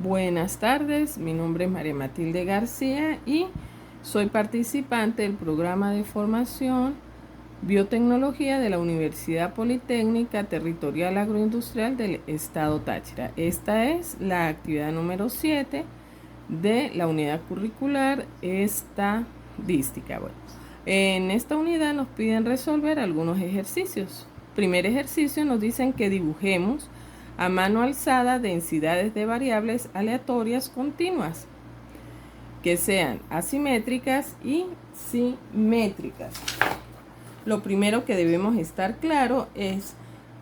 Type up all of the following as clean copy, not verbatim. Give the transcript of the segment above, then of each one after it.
Buenas tardes, mi nombre es María Matilde García y soy participante del programa de formación Biotecnología de la Universidad Politécnica Territorial Agroindustrial del Estado Táchira. Esta es la actividad número 7 de la unidad curricular estadística. En esta unidad nos piden resolver algunos ejercicios. Primer ejercicio nos dicen que dibujemos a mano alzada densidades de variables aleatorias continuas que sean asimétricas y simétricas. Lo primero que debemos estar claro es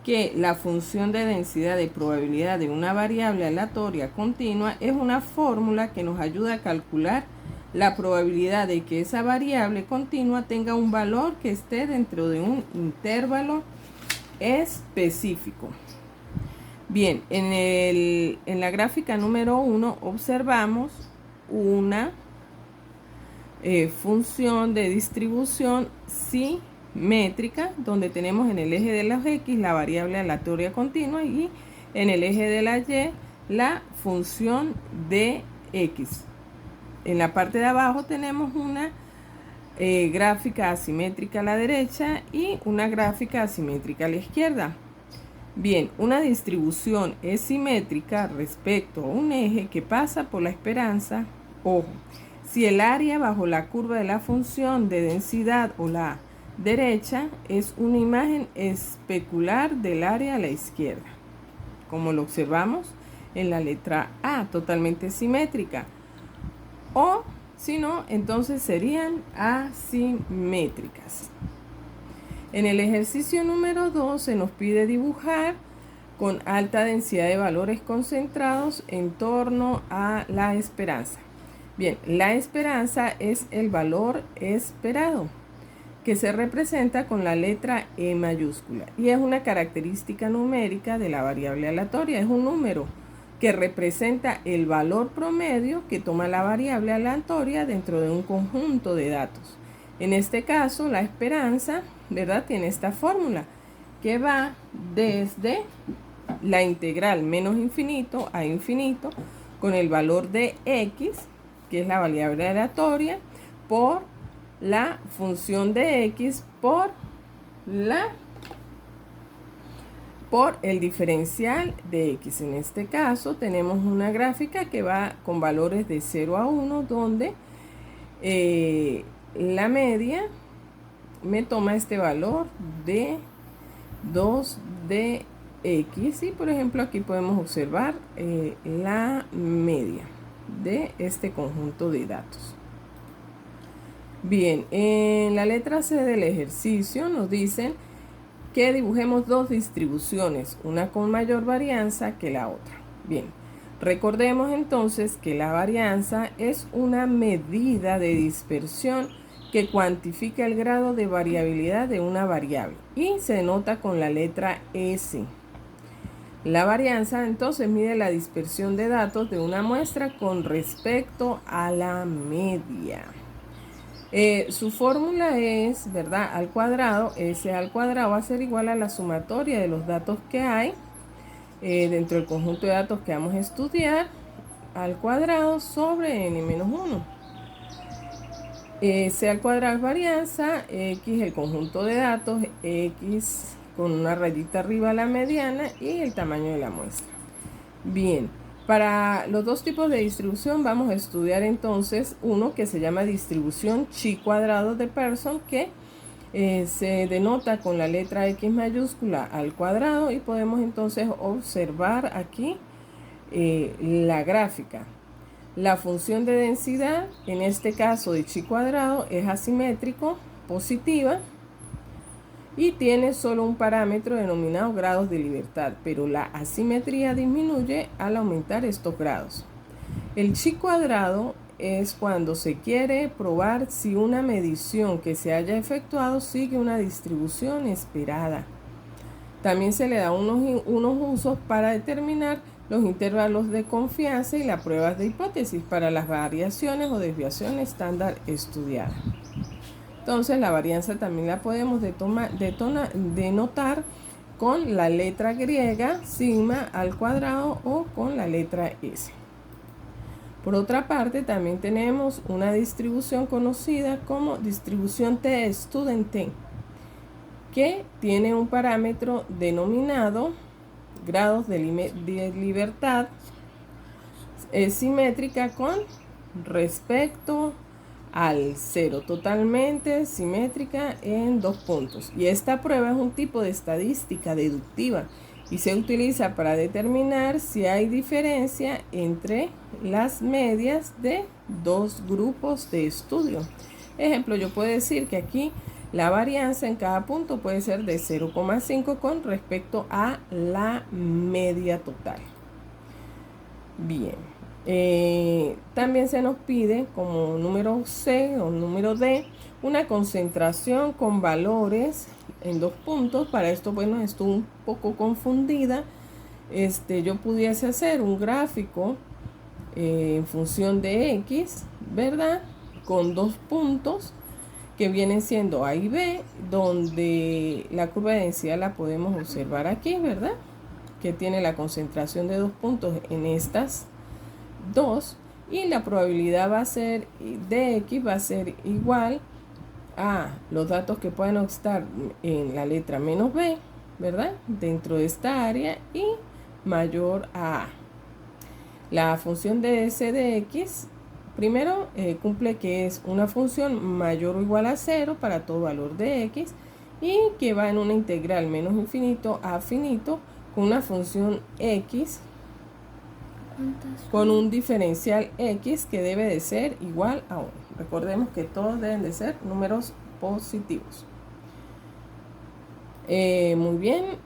que la función de densidad de probabilidad de una variable aleatoria continua es una fórmula que nos ayuda a calcular la probabilidad de que esa variable continua tenga un valor que esté dentro de un intervalo específico. Bien, en la gráfica número 1 observamos una función de distribución simétrica donde tenemos en el eje de los X la variable aleatoria continua y en el eje de la Y la función de X. En la parte de abajo tenemos una gráfica asimétrica a la derecha y una gráfica asimétrica a la izquierda. Bien, una distribución es simétrica respecto a un eje que pasa por la esperanza. Ojo, si el área bajo la curva de la función de densidad o la derecha es una imagen especular del área a la izquierda, como lo observamos en la letra A, totalmente simétrica. O si no, entonces serían asimétricas. En el ejercicio número 2 se nos pide dibujar con alta densidad de valores concentrados en torno a la esperanza. Bien, la esperanza es el valor esperado, que se representa con la letra E mayúscula y es una característica numérica de la variable aleatoria. Es un número que representa el valor promedio que toma la variable aleatoria dentro de un conjunto de datos. En este caso, la esperanza, ¿verdad?, tiene esta fórmula que va desde la integral menos infinito a infinito con el valor de X, que es la variable aleatoria, por la función de X por el diferencial de X. En este caso tenemos una gráfica que va con valores de 0 a 1 donde la media me toma este valor de 2 de X y por ejemplo aquí podemos observar la media de este conjunto de datos. Bien, en la letra C del ejercicio nos dicen que dibujemos dos distribuciones, una con mayor varianza que la otra. Bien, recordemos entonces que la varianza es una medida de dispersión que cuantifica el grado de variabilidad de una variable y se denota con la letra S. La varianza entonces mide la dispersión de datos de una muestra con respecto a la media. Su fórmula es, ¿verdad?, al cuadrado. S al cuadrado va a ser igual a la sumatoria de los datos que hay dentro del conjunto de datos que vamos a estudiar al cuadrado sobre n-1. S al cuadrado es varianza, X el conjunto de datos, X con una rayita arriba la mediana y el tamaño de la muestra. Bien, para los dos tipos de distribución vamos a estudiar entonces uno que se llama distribución chi cuadrado de Pearson, que se denota con la letra X mayúscula al cuadrado y podemos entonces observar aquí la gráfica. La función de densidad, en este caso de chi cuadrado, es asimétrico, positiva, y tiene solo un parámetro denominado grados de libertad, pero la asimetría disminuye al aumentar estos grados. El chi cuadrado es cuando se quiere probar si una medición que se haya efectuado sigue una distribución esperada. También se le da unos usos para determinar los intervalos de confianza y las pruebas de hipótesis para las variaciones o desviaciones estándar estudiadas. Entonces la varianza también la podemos denotar con la letra griega sigma al cuadrado o con la letra S. Por otra parte, también tenemos una distribución conocida como distribución T-Student-T, que tiene un parámetro denominado grados de libertad simétrica con respecto al 0, totalmente simétrica en 2 puntos. Y esta prueba es un tipo de estadística deductiva y se utiliza para determinar si hay diferencia entre las medias de dos grupos de estudio. Ejemplo, yo puedo decir que aquí la varianza en cada punto puede ser de 0,5 con respecto a la media total. Bien. También se nos pide como número C o número D una concentración con valores en 2 puntos. Para esto, bueno, estoy un poco confundida. Yo pudiese hacer un gráfico en función de X, ¿verdad? Con 2 puntos que vienen siendo A y B, donde la curva de densidad la podemos observar aquí, ¿verdad? Que tiene la concentración de 2 puntos en estas 2, y la probabilidad va a ser de X va a ser igual a los datos que puedan estar en la letra menos B, ¿verdad? Dentro de esta área y mayor a A. La función de S de X, primero cumple que es una función mayor o igual a 0 para todo valor de X y que va en una integral menos infinito a finito con una función X con un diferencial X que debe de ser igual a 1. Recordemos que todos deben de ser números positivos. Muy bien.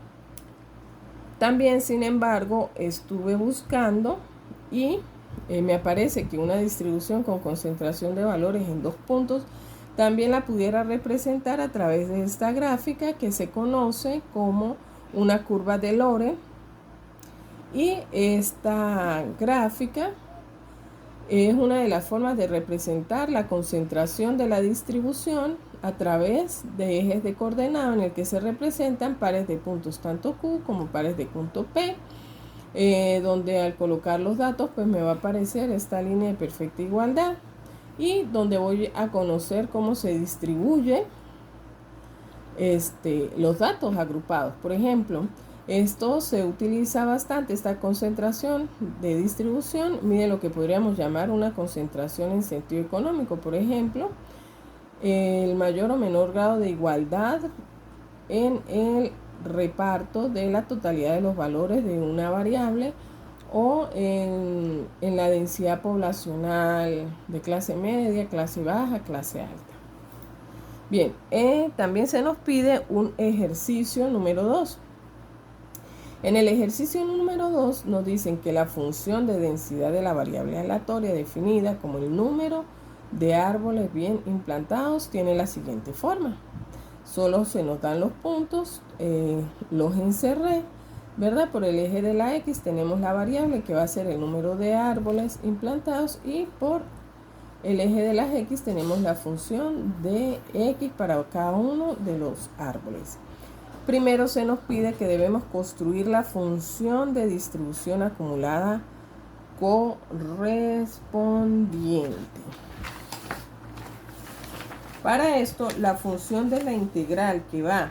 También, sin embargo, estuve buscando y me aparece que una distribución con concentración de valores en 2 puntos también la pudiera representar a través de esta gráfica que se conoce como una curva de Lorenz. Y esta gráfica es una de las formas de representar la concentración de la distribución a través de ejes de coordenado en el que se representan pares de puntos tanto Q como pares de punto P, donde al colocar los datos pues me va a aparecer esta línea de perfecta igualdad y donde voy a conocer cómo se distribuye los datos agrupados. Por ejemplo, esto se utiliza bastante, esta concentración de distribución mide lo que podríamos llamar una concentración en sentido económico. Por ejemplo, el mayor o menor grado de igualdad en el reparto de la totalidad de los valores de una variable o en la densidad poblacional de clase media, clase baja, clase alta. Bien, también se nos pide un ejercicio número 2. En el ejercicio número 2 nos dicen que la función de densidad de la variable aleatoria definida como el número de árboles bien implantados tiene la siguiente forma. Solo se nos dan los puntos, los encerré, ¿verdad? Por el eje de la X tenemos la variable que va a ser el número de árboles implantados y por el eje de las X tenemos la función de X para cada uno de los árboles. Primero se nos pide que debemos construir la función de distribución acumulada correspondiente. Para esto, la función de la integral que va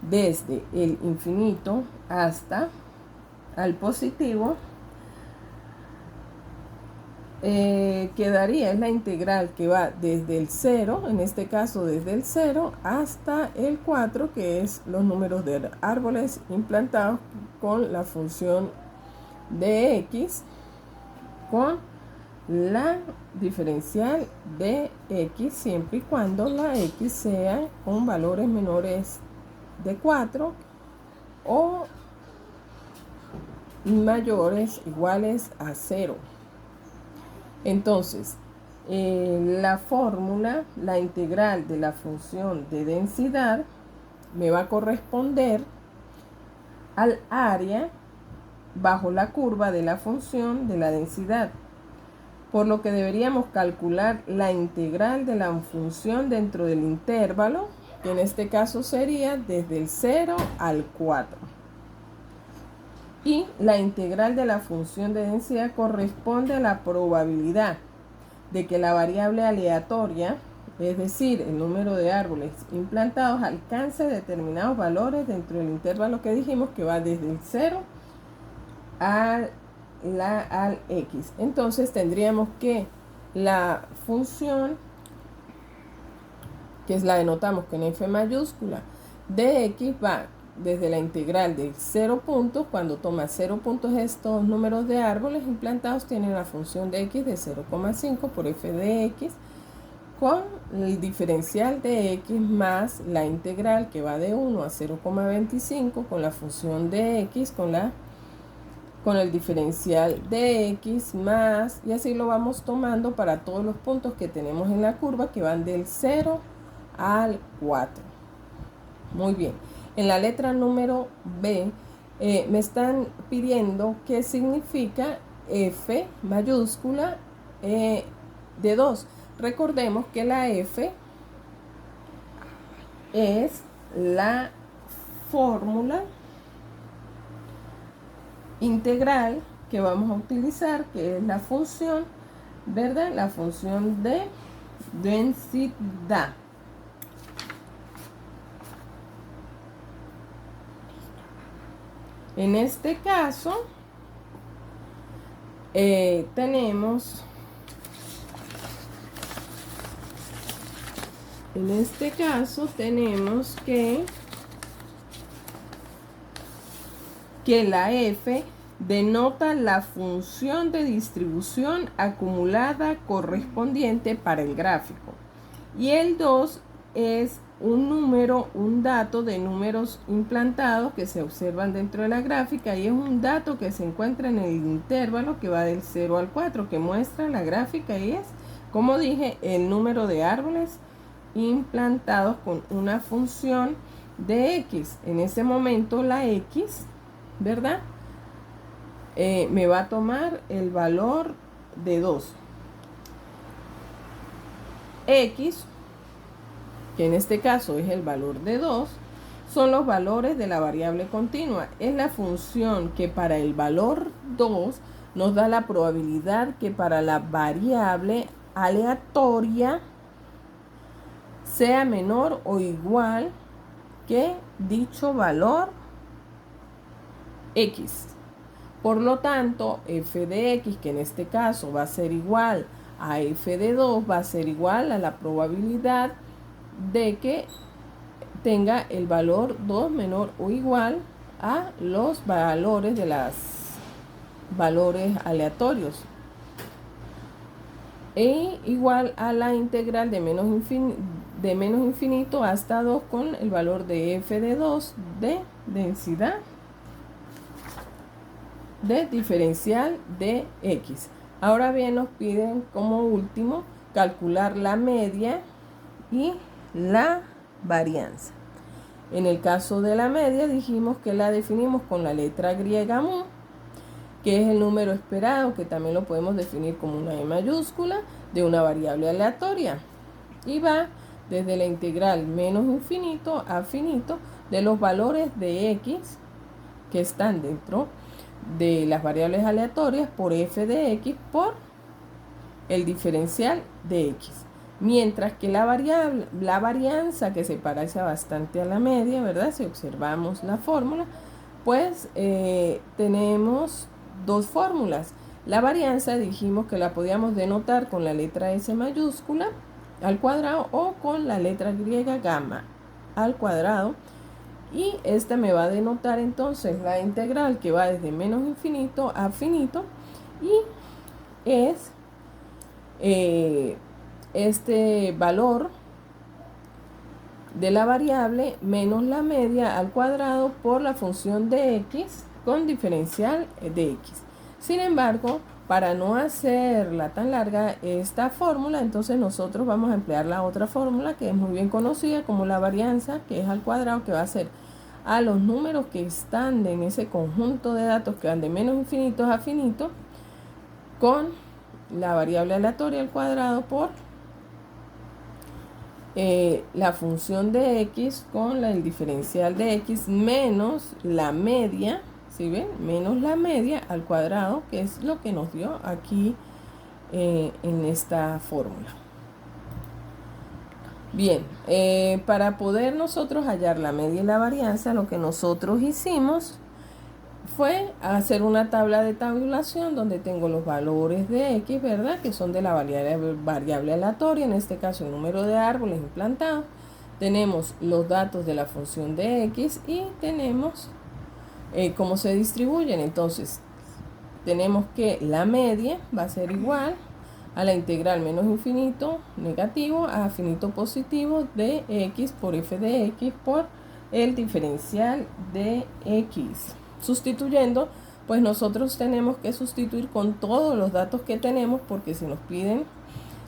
desde el infinito hasta al positivo quedaría, es la integral que va desde el 0, en este caso desde el 0 hasta el 4, que es los números de árboles implantados con la función de X con la diferencial de X siempre y cuando la X sea con valores menores de 4 o mayores iguales a 0. Entonces, la fórmula, la integral de la función de densidad me va a corresponder al área bajo la curva de la función de la densidad, por lo que deberíamos calcular la integral de la función dentro del intervalo, que en este caso sería desde el 0 al 4. Y la integral de la función de densidad corresponde a la probabilidad de que la variable aleatoria, es decir, el número de árboles implantados, alcance determinados valores dentro del intervalo que dijimos que va desde el 0 al x. Entonces tendríamos que la función, que es la denotamos con F mayúscula, de x va desde la integral de 0 puntos. Cuando toma 0 puntos estos números de árboles implantados, tienen la función de x de 0,5 por f de x, con el diferencial de x más la integral que va de 1 a 0,25 con la función de x con el diferencial de x más, y así lo vamos tomando para todos los puntos que tenemos en la curva, que van del 0 al 4. Muy bien. En la letra número B me están pidiendo qué significa f mayúscula de 2. Recordemos que la f es la fórmula integral que vamos a utilizar, que es la función, ¿verdad? La función de densidad. En este caso, tenemos que la f denota la función de distribución acumulada correspondiente para el gráfico. Y el 2 es un dato de números implantados que se observan dentro de la gráfica, y es un dato que se encuentra en el intervalo que va del 0 al 4, que muestra la gráfica, y es, como dije, el número de árboles implantados con una función de x. En ese momento la x, ¿verdad? Me va a tomar el valor de 2. X, que en este caso es el valor de 2, son los valores de la variable continua. Es la función que para el valor 2 nos da la probabilidad que para la variable aleatoria sea menor o igual que dicho valor x. Por lo tanto, f de x, que en este caso va a ser igual a f de 2, va a ser igual a la probabilidad de que tenga el valor 2 menor o igual a los valores de los valores aleatorios, e igual a la integral de menos infinito hasta 2 con el valor de f de 2 de densidad de diferencial de x. Ahora bien, nos piden como último calcular la media y la varianza. En el caso de la media dijimos que la definimos con la letra griega mu, que es el número esperado, que también lo podemos definir como una e mayúscula de una variable aleatoria, y va desde la integral menos infinito a finito de los valores de x que están dentro de las variables aleatorias por f de x por el diferencial de x. Mientras que la varianza, que se parece bastante a la media, ¿verdad? Si observamos la fórmula, pues tenemos dos fórmulas. La varianza dijimos que la podíamos denotar con la letra S mayúscula al cuadrado o con la letra griega gamma al cuadrado. Y esta me va a denotar entonces la integral que va desde menos infinito a finito, y es este valor de la variable menos la media al cuadrado por la función de x con diferencial de x. Sin embargo, para no hacerla tan larga esta fórmula, entonces nosotros vamos a emplear la otra fórmula que es muy bien conocida como la varianza, que es al cuadrado, que va a ser a los números que están en ese conjunto de datos que van de menos infinitos a finito con la variable aleatoria al cuadrado por la función de x con el diferencial de x menos la media, ¿sí ven? Menos la media al cuadrado, que es lo que nos dio aquí en esta fórmula. Bien, para poder nosotros hallar la media y la varianza, lo que nosotros hicimos fue hacer una tabla de tabulación donde tengo los valores de X, ¿verdad? Que son de la variable aleatoria, en este caso el número de árboles implantados. Tenemos los datos de la función de X y tenemos cómo se distribuyen. Entonces, tenemos que la media va a ser igual a la integral menos infinito negativo a infinito positivo de X por f de X por el diferencial de X. Sustituyendo, pues nosotros tenemos que sustituir con todos los datos que tenemos, porque si nos piden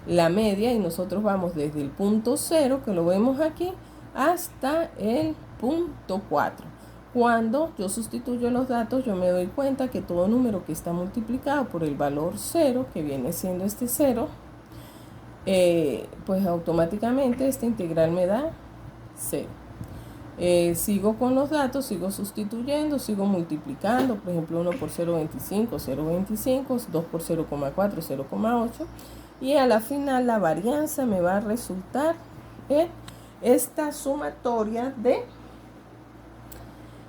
la media y nosotros vamos desde el punto 0, que lo vemos aquí, hasta el punto 4. Cuando yo sustituyo los datos, yo me doy cuenta que todo número que está multiplicado por el valor 0, que viene siendo este 0, pues automáticamente esta integral me da 0. Sigo con los datos, sigo sustituyendo, sigo multiplicando, por ejemplo 1 por 0,25, 0,25, 2 por 0,4, 0,8, y a la final la varianza me va a resultar en esta sumatoria de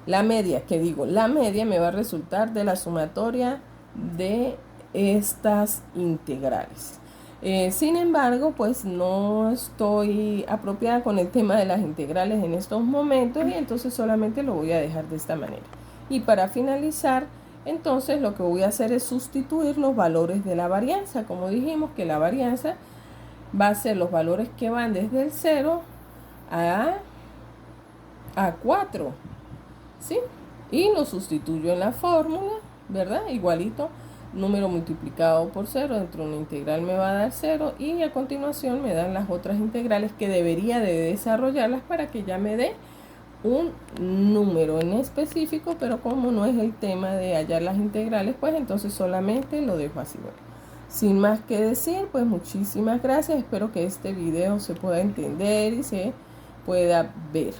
la media, la media me va a resultar de la sumatoria de estas integrales. Sin embargo, pues no estoy apropiada con el tema de las integrales en estos momentos y entonces solamente lo voy a dejar de esta manera. Y para finalizar, entonces lo que voy a hacer es sustituir los valores de la varianza. Como dijimos que la varianza va a ser los valores que van desde el 0 a 4, ¿sí? Y lo sustituyo en la fórmula, ¿verdad? Igualito. Número multiplicado por 0 dentro de una integral me va a dar 0 y a continuación me dan las otras integrales que debería de desarrollarlas para que ya me dé un número en específico, pero como no es el tema de hallar las integrales, pues entonces solamente lo dejo así. Bueno, sin más que decir, pues muchísimas gracias, espero que este video se pueda entender y se pueda ver.